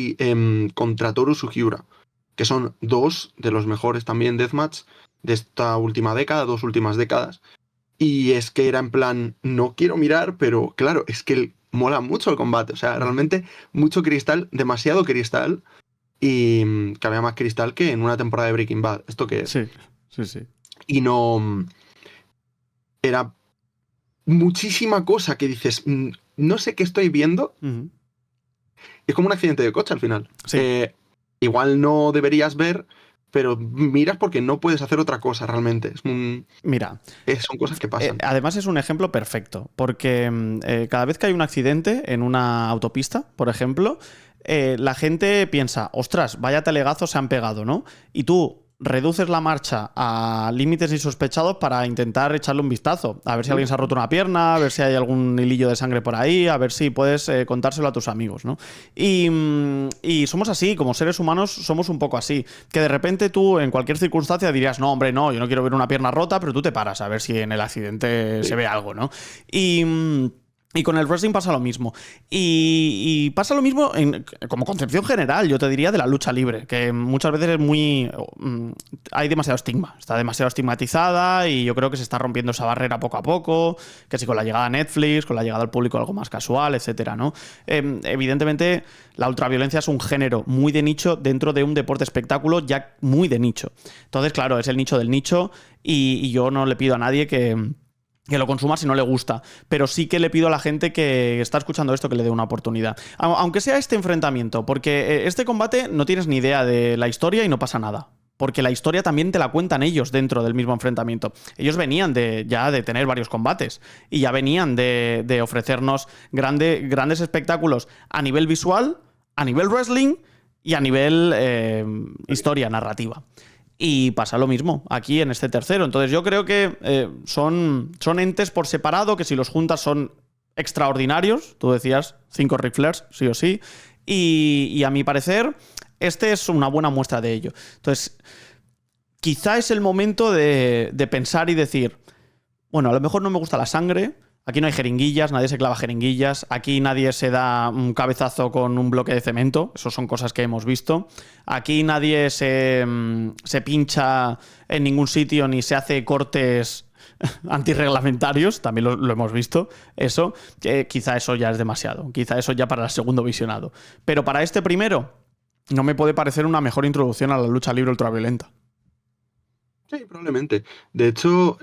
Toru Sugiura, que son dos de los mejores también Deathmatch de esta última década, 2 últimas décadas. Y es que era en plan, no quiero mirar, pero claro, es que mola mucho el combate. O sea, realmente mucho cristal, demasiado cristal. Y que había más cristal que en una temporada de Breaking Bad. ¿Esto qué es? Sí, sí, sí. Y no... Era muchísima cosa que dices, no sé qué estoy viendo. Ujú. Es como un accidente de coche al final. Sí. Igual no deberías ver, pero miras porque no puedes hacer otra cosa realmente. Mira, Son cosas que pasan. además es un ejemplo perfecto, porque cada vez que hay un accidente en una autopista, por ejemplo, la gente piensa, ostras, vaya talegazos se han pegado, ¿no? Y tú reduces la marcha a límites insospechados para intentar echarle un vistazo, a ver si alguien se ha roto una pierna, a ver si hay algún hilillo de sangre por ahí, a ver si puedes contárselo a tus amigos, ¿no? Y somos así, como seres humanos somos un poco así, que de repente tú en cualquier circunstancia dirías, no, hombre, no, yo no quiero ver una pierna rota, pero tú te paras a ver si en el accidente se ve algo, ¿no? Y con el wrestling pasa lo mismo. Y pasa lo mismo como concepción general, yo te diría, de la lucha libre, que muchas veces es muy... hay demasiado estigma, está demasiado estigmatizada y yo creo que se está rompiendo esa barrera poco a poco, que si con la llegada a Netflix, con la llegada al público algo más casual, etcétera, ¿no? Evidentemente, la ultraviolencia es un género muy de nicho dentro de un deporte espectáculo ya muy de nicho. Entonces, claro, es el nicho del nicho y yo no le pido a nadie que lo consuma si no le gusta, pero sí que le pido a la gente que está escuchando esto que le dé una oportunidad. Aunque sea este enfrentamiento, porque este combate no tienes ni idea de la historia y no pasa nada. Porque la historia también te la cuentan ellos dentro del mismo enfrentamiento. Ellos venían ya de tener varios combates y ya venían de ofrecernos grandes espectáculos a nivel visual, a nivel wrestling y a nivel historia narrativa. Y pasa lo mismo aquí en este tercero. Entonces yo creo que son entes por separado, que si los juntas son extraordinarios. Tú decías 5 Ric Flairs, sí o sí. Y a mi parecer, este es una buena muestra de ello. Entonces, quizá es el momento de pensar y decir, bueno, a lo mejor no me gusta la sangre. Aquí no hay jeringuillas, nadie se clava jeringuillas. Aquí nadie se da un cabezazo con un bloque de cemento. Eso son cosas que hemos visto. Aquí nadie se pincha en ningún sitio ni se hace cortes antirreglamentarios. También lo hemos visto. Eso, quizá eso ya es demasiado. Quizá eso ya para el segundo visionado. Pero para este primero, no me puede parecer una mejor introducción a la lucha libre ultraviolenta. Sí, probablemente. De hecho,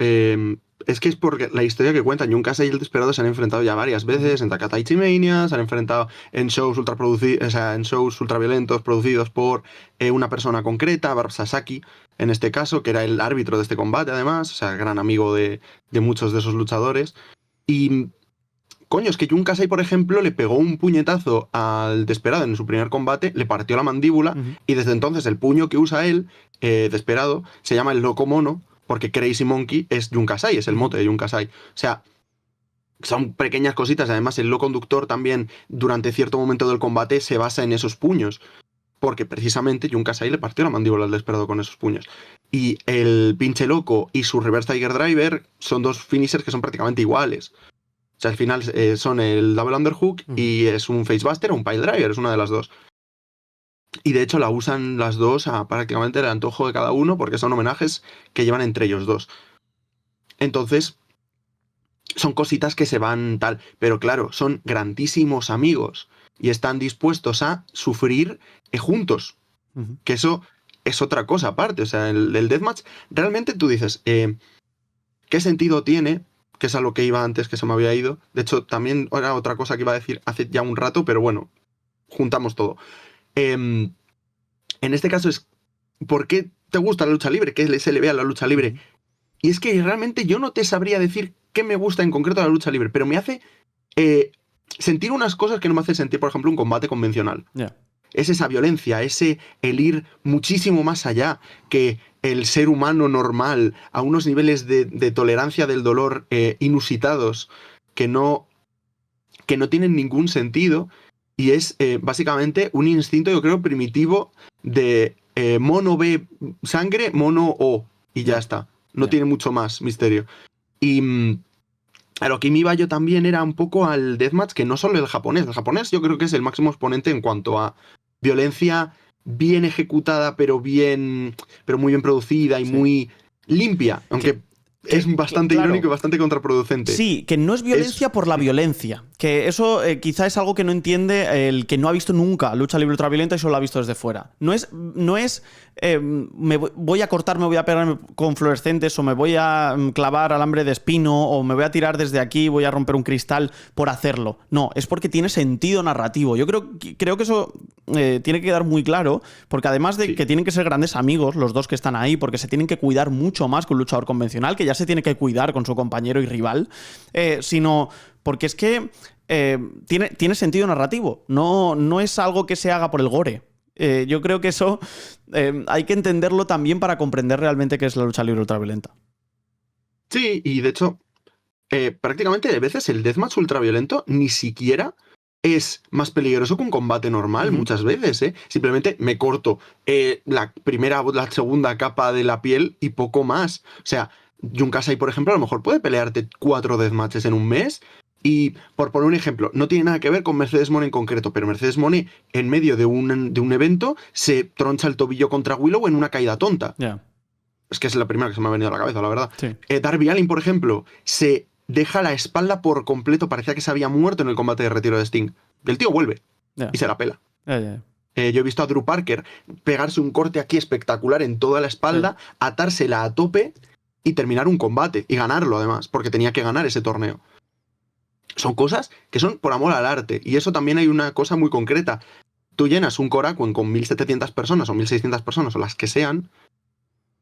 es que es porque la historia que cuentan, Jun Kase y el Desperado se han enfrentado ya varias veces en Takataichi Mania, se han enfrentado en shows en shows ultraviolentos producidos por una persona concreta, Barb Sasaki, en este caso, que era el árbitro de este combate, además, o sea, gran amigo de muchos de esos luchadores. Y coño, es que Jun Kasai, por ejemplo, le pegó un puñetazo al Desperado en su primer combate, le partió la mandíbula, y desde entonces el puño que usa él, Desperado, se llama el Loco Mono, porque Crazy Monkey es Jun Kasai, es el mote de Jun Kasai. O sea, son pequeñas cositas. Además, el hilo conductor también, durante cierto momento del combate, se basa en esos puños. Porque precisamente Jun Kasai le partió la mandíbula al Desperado con esos puños. Y el pinche loco y su Reverse Tiger Driver son dos finishers que son prácticamente iguales. O sea, al final son el Double Underhook y es un Facebuster o un Pile Driver, es una de las dos. Y de hecho la usan las dos a prácticamente el antojo de cada uno porque son homenajes que llevan entre ellos dos. Entonces, son cositas que se van tal. Pero claro, son grandísimos amigos y están dispuestos a sufrir juntos. Que eso es otra cosa aparte. O sea, el Deathmatch, realmente tú dices, ¿qué sentido tiene? Que es a lo que iba antes, que se me había ido. De hecho, también era otra cosa que iba a decir hace ya un rato, pero bueno, juntamos todo. En este caso es, ¿por qué te gusta la lucha libre? ¿Qué se le ve a la lucha libre? Y es que realmente yo no te sabría decir qué me gusta en concreto de la lucha libre, pero me hace sentir unas cosas que no me hace sentir, por ejemplo, un combate convencional. Yeah. Es esa violencia, el ir muchísimo más allá que el ser humano normal, a unos niveles de tolerancia del dolor inusitados que no tienen ningún sentido, y es básicamente un instinto, yo creo, primitivo de mono ve sangre, mono o, y ya está. No tiene mucho más misterio. Y a lo que me iba yo también era un poco al deathmatch, que no solo el japonés. El japonés yo creo que es el máximo exponente en cuanto a violencia bien ejecutada, pero muy bien producida y muy limpia, aunque es bastante irónico y bastante contraproducente. Sí, que no es violencia por la violencia. Que eso quizá es algo que no entiende el que no ha visto nunca lucha libre ultraviolenta y solo la ha visto desde fuera. No es voy a cortarme, voy a pegarme con fluorescentes, o me voy a clavar alambre de espino, o me voy a tirar desde aquí, voy a romper un cristal por hacerlo. No, es porque tiene sentido narrativo. Yo creo que eso tiene que quedar muy claro, porque además de que tienen que ser grandes amigos los dos que están ahí, porque se tienen que cuidar mucho más que un luchador convencional, que ya se tiene que cuidar con su compañero y rival, sino porque es que tiene sentido narrativo. No es algo que se haga por el gore. Yo creo que eso hay que entenderlo también para comprender realmente qué es la lucha libre ultraviolenta. Sí, y de hecho, prácticamente de veces el deathmatch ultraviolento ni siquiera es más peligroso que un combate normal, muchas veces, ¿eh? Simplemente me corto la segunda capa de la piel y poco más. O sea, Jun Kasai, por ejemplo, a lo mejor puede pelearte 4 deathmatches en un mes. Y, por poner un ejemplo, no tiene nada que ver con Mercedes Moné en concreto, pero Mercedes Moné, en medio de un evento, se troncha el tobillo contra Willow en una caída tonta. Yeah. Es que es la primera que se me ha venido a la cabeza, la verdad. Sí. Darby Allin, por ejemplo, se deja la espalda por completo, parecía que se había muerto en el combate de retiro de Sting. El tío vuelve y se la pela. Yo he visto a Drew Parker pegarse un corte aquí espectacular en toda la espalda, atársela a tope y terminar un combate, y ganarlo además, porque tenía que ganar ese torneo. Son cosas que son por amor al arte, y eso también hay una cosa muy concreta. Tú llenas un Korakuen con 1.700 personas o 1.600 personas o las que sean,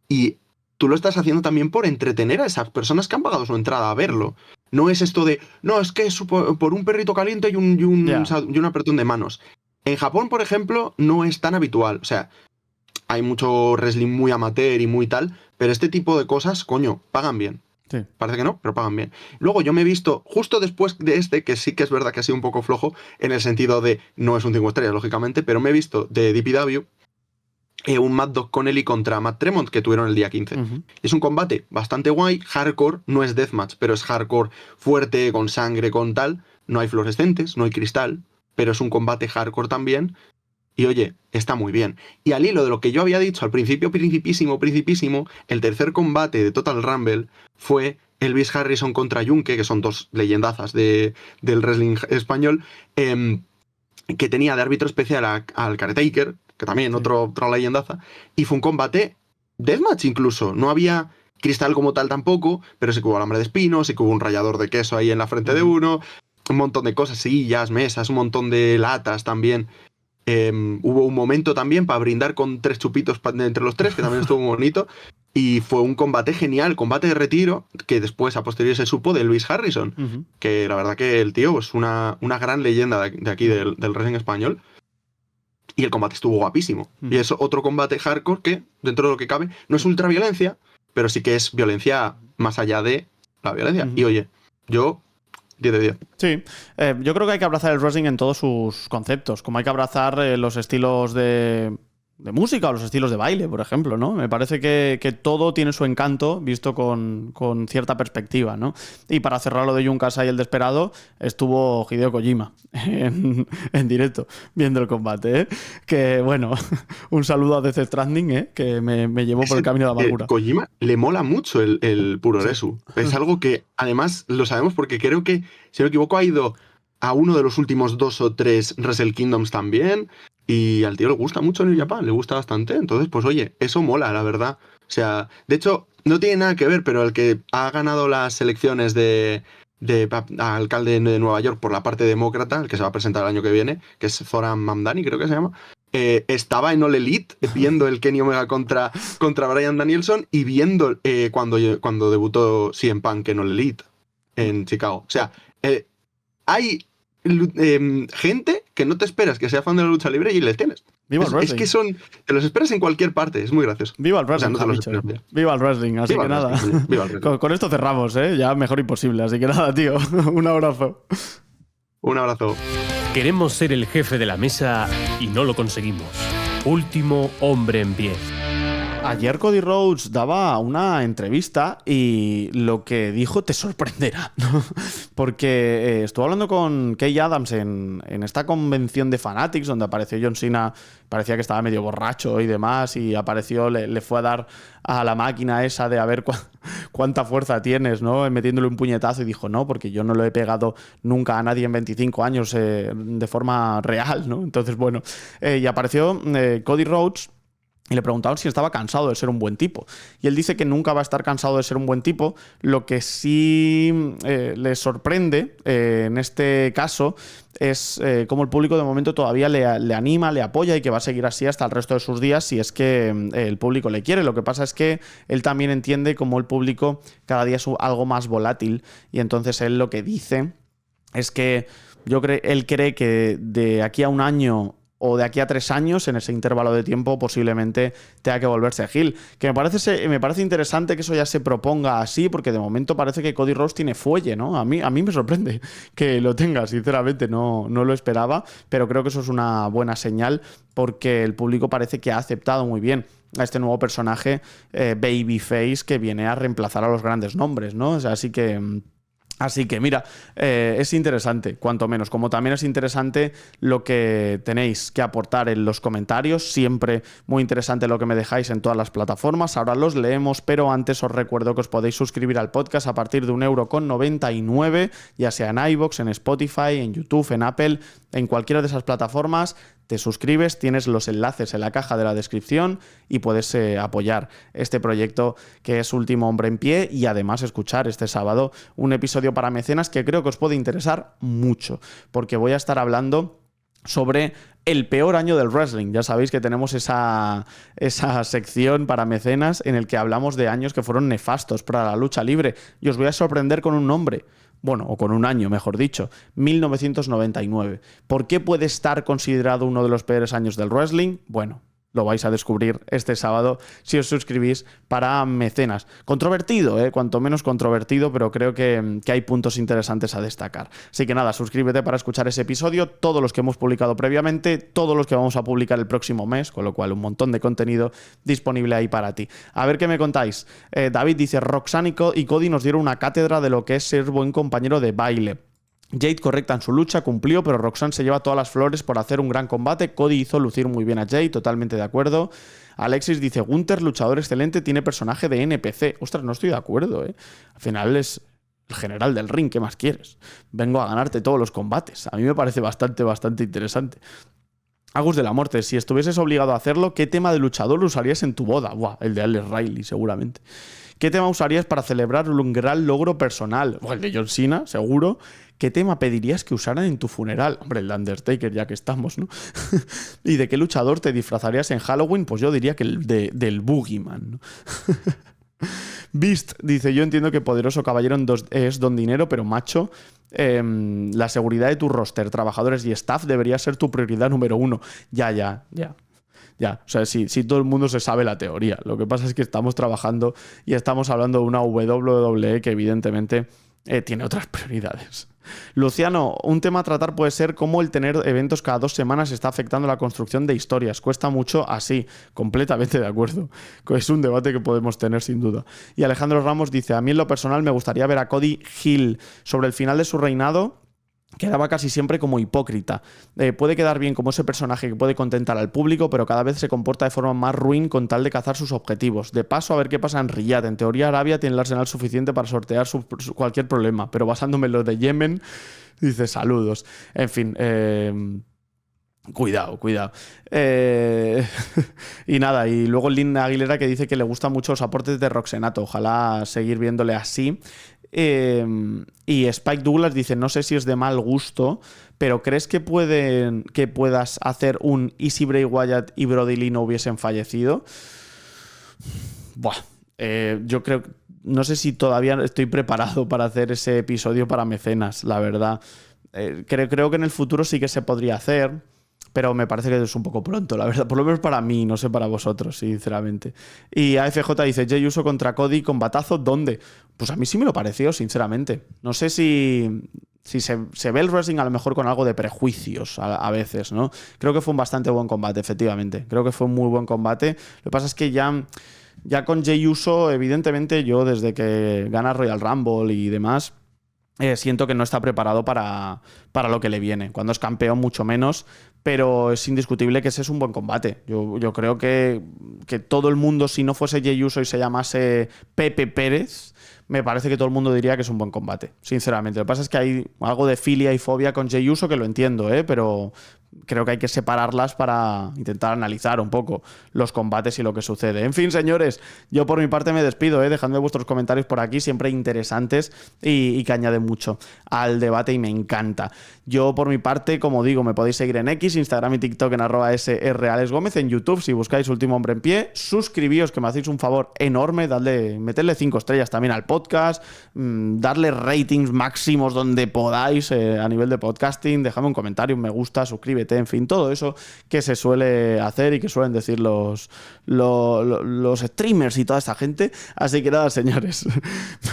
y tú lo estás haciendo también por entretener a esas personas que han pagado su entrada a verlo. No es esto de, no, es que es por un perrito caliente y un apretón de manos. En Japón, por ejemplo, no es tan habitual. O sea, hay mucho wrestling muy amateur y muy tal, pero este tipo de cosas, coño, pagan bien. Sí. Parece que no, pero pagan bien. Luego yo me he visto, justo después de que sí que es verdad que ha sido un poco flojo, en el sentido de, no es un 5 estrellas, lógicamente, pero me he visto de DPW un Mad Dog Connelly contra Matt Tremont que tuvieron el día 15. Es un combate bastante guay, hardcore, no es deathmatch, pero es hardcore fuerte, con sangre, con tal. No hay fluorescentes, no hay cristal, pero es un combate hardcore también. Y oye, está muy bien. Y al hilo de lo que yo había dicho al principio, principísimo, el tercer combate de Total Rumble fue Elvis Harrison contra Junke, que son dos leyendazas del wrestling español, que tenía de árbitro especial al Caretaker, que también otra leyendaza, y fue un combate deathmatch incluso. No había cristal como tal tampoco, pero sí que hubo alambre de espino, sí que hubo un rallador de queso ahí en la frente de uno, un montón de cosas, sillas, mesas, un montón de latas también. Hubo un momento también para brindar con 3 chupitos entre los 3, que también estuvo muy bonito. Y fue un combate genial, combate de retiro, que después a posteriori se supo de Elvis Harrison, que la verdad que el tío es una gran leyenda de aquí del wrestling español. Y el combate estuvo guapísimo. Y es otro combate hardcore que, dentro de lo que cabe, no es ultraviolencia, pero sí que es violencia más allá de la violencia. Y oye, yo 10 de 10. Sí, yo creo que hay que abrazar el wrestling en todos sus conceptos, como hay que abrazar los estilos de música o los estilos de baile, por ejemplo, ¿no? Me parece que todo tiene su encanto visto con cierta perspectiva, ¿no? Y para cerrar lo de Jun Kasai y el Desperado, estuvo Hideo Kojima en directo, viendo el combate, ¿eh? Que, bueno, un saludo a Death Stranding, ¿eh? Que me llevó por el camino de la amargura. Kojima le mola mucho el Puroresu. Sí. Es algo que, además, lo sabemos porque creo que, si no me equivoco, ha ido a uno de los últimos 2 o 3 Wrestle Kingdoms también. Y al tío le gusta mucho New Japan, le gusta bastante. Entonces, pues oye, eso mola, la verdad. O sea, de hecho, no tiene nada que ver, pero el que ha ganado las elecciones de alcalde de Nueva York por la parte demócrata, el que se va a presentar el año que viene, que es Zoran Mamdani, creo que se llama, estaba en All Elite viendo el Kenny Omega contra Bryan Danielson y viendo cuando debutó CM Punk en All Elite en Chicago. O sea, hay gente que no te esperas que sea fan de la lucha libre y les tienes. Viva el wrestling. Es que te los esperas en cualquier parte, es muy gracioso. Viva el wrestling, o sea, no viva el wrestling, así que nada. Viva el wrestling. Con esto cerramos, ya mejor imposible, así que nada, tío, un abrazo. Un abrazo. Queremos ser el jefe de la mesa y no lo conseguimos. Último hombre en pie. Ayer Cody Rhodes daba una entrevista y lo que dijo te sorprenderá, ¿no? Porque estuvo hablando con Kay Adams en esta convención de Fanatics donde apareció John Cena, parecía que estaba medio borracho y demás, y apareció, le fue a dar a la máquina esa de a ver cuánta fuerza tienes, ¿no? Metiéndole un puñetazo, y dijo, no, porque yo no lo he pegado nunca a nadie en 25 años de forma real, ¿no? Entonces, bueno, y apareció Cody Rhodes y le preguntaron si estaba cansado de ser un buen tipo. Y él dice que nunca va a estar cansado de ser un buen tipo. Lo que sí le sorprende en este caso es cómo el público de momento todavía le anima, le apoya, y que va a seguir así hasta el resto de sus días si es que el público le quiere. Lo que pasa es que él también entiende cómo el público cada día es algo más volátil, y entonces él lo que dice es que él cree que de aquí a un año o de aquí a 3 años, en ese intervalo de tiempo, posiblemente tenga que volverse heel. Que me parece interesante que eso ya se proponga así, porque de momento parece que Cody Rhodes tiene fuelle, ¿no? A mí me sorprende que lo tenga, sinceramente, no lo esperaba, pero creo que eso es una buena señal, porque el público parece que ha aceptado muy bien a este nuevo personaje babyface que viene a reemplazar a los grandes nombres, ¿no? O sea, Así que mira, es interesante, cuanto menos, como también es interesante lo que tenéis que aportar en los comentarios. Siempre muy interesante lo que me dejáis en todas las plataformas. Ahora los leemos, pero antes os recuerdo que os podéis suscribir al podcast a partir de 1,99 €, ya sea en iVoox, en Spotify, en YouTube, en Apple, en cualquiera de esas plataformas. Te suscribes, tienes los enlaces en la caja de la descripción y puedes apoyar este proyecto que es Último Hombre en Pie, y además escuchar este sábado un episodio para mecenas que creo que os puede interesar mucho, porque voy a estar hablando sobre el peor año del wrestling. Ya sabéis que tenemos esa sección para mecenas en el que hablamos de años que fueron nefastos para la lucha libre, y os voy a sorprender con un nombre. Bueno, o con un año, mejor dicho, 1999. ¿Por qué puede estar considerado uno de los peores años del wrestling? Bueno, lo vais a descubrir este sábado si os suscribís para mecenas. Controvertido, cuanto menos controvertido, pero creo que hay puntos interesantes a destacar. Así que nada, suscríbete para escuchar ese episodio, todos los que hemos publicado previamente, todos los que vamos a publicar el próximo mes, con lo cual un montón de contenido disponible ahí para ti. A ver qué me contáis. David dice, Roxanne y Cody nos dieron una cátedra de lo que es ser buen compañero de baile. Jade correcta en su lucha, cumplió, pero Roxanne se lleva todas las flores por hacer un gran combate. Cody hizo lucir muy bien a Jade, totalmente de acuerdo. Alexis dice, Gunther, luchador excelente, tiene personaje de NPC. Ostras, no estoy de acuerdo, Al final es el general del ring, ¿qué más quieres? Vengo a ganarte todos los combates. A mí me parece bastante interesante. Agus de la Muerte, si estuvieses obligado a hacerlo, ¿qué tema de luchador usarías en tu boda? Buah, el de Alex Riley, seguramente. ¿Qué tema usarías para celebrar un gran logro personal? El de John Cena, seguro. ¿Qué tema pedirías que usaran en tu funeral? Hombre, el de Undertaker, ya que estamos, ¿no? ¿Y de qué luchador te disfrazarías en Halloween? Pues yo diría que del Boogeyman, ¿no? Beast dice, yo entiendo que Poderoso Caballero es don dinero, pero macho, la seguridad de tu roster, trabajadores y staff debería ser tu prioridad número 1. Ya, o sea, si todo el mundo se sabe la teoría. Lo que pasa es que estamos trabajando y estamos hablando de una WWE que evidentemente tiene otras prioridades. Luciano, un tema a tratar puede ser cómo el tener eventos cada 2 semanas está afectando la construcción de historias. Cuesta mucho así, completamente de acuerdo. Es un debate que podemos tener sin duda. Y Alejandro Ramos dice, a mí en lo personal me gustaría ver a Cody heel. Sobre el final de su reinado, quedaba casi siempre como hipócrita. Puede quedar bien como ese personaje que puede contentar al público, pero cada vez se comporta de forma más ruin con tal de cazar sus objetivos. De paso, a ver qué pasa en Riyadh. En teoría, Arabia tiene el arsenal suficiente para sortear cualquier problema, pero basándome en lo de Yemen, dice saludos. En fin, cuidado. Y nada, y luego Lynn Aguilera que dice que le gustan mucho los aportes de Roxenato. Ojalá seguir viéndole así. Y Spike Douglas dice, no sé si es de mal gusto, pero ¿crees que puedas hacer un ¿y si Bray Wyatt y Brody Lee no hubiesen fallecido? Yo creo, no sé si todavía estoy preparado para hacer ese episodio para mecenas, la verdad. Creo que en el futuro sí que se podría hacer, pero me parece que es un poco pronto, la verdad. Por lo menos para mí, no sé para vosotros, sinceramente. Y AFJ dice, Jey Uso contra Cody, combatazo, ¿dónde? Pues a mí sí me lo pareció, sinceramente. No sé si si se ve el wrestling a lo mejor con algo de prejuicios a veces, ¿no? Creo que fue un bastante buen combate, efectivamente. Creo que fue un muy buen combate. Lo que pasa es que ya con Jey Uso, evidentemente, yo desde que gana Royal Rumble y demás, siento que no está preparado para lo que le viene. Cuando es campeón, mucho menos, pero es indiscutible que ese es un buen combate. Yo creo que todo el mundo, si no fuese Jey Uso y se llamase Pepe Pérez, me parece que todo el mundo diría que es un buen combate, sinceramente. Lo que pasa es que hay algo de filia y fobia con Jey Uso que lo entiendo, pero creo que hay que separarlas para intentar analizar un poco los combates y lo que sucede. En fin, señores, yo por mi parte me despido, dejadme vuestros comentarios por aquí, siempre interesantes y que añaden mucho al debate y me encanta. Yo por mi parte, como digo, me podéis seguir en X, Instagram y TikTok en @sralesgomez, en YouTube si buscáis Último Hombre en Pie, suscribíos que me hacéis un favor enorme, meterle 5 estrellas también al podcast, darle ratings máximos donde podáis a nivel de podcasting, dejadme un comentario, un me gusta, suscríbete, en fin, todo eso que se suele hacer y que suelen decir los streamers y toda esta gente. Así que nada, señores,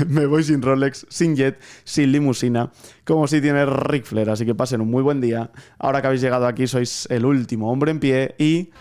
me voy sin Rolex, sin jet, sin limusina, como si tiene Ric Flair. Así que pasen un muy buen día. Ahora que habéis llegado aquí, sois el último hombre en pie y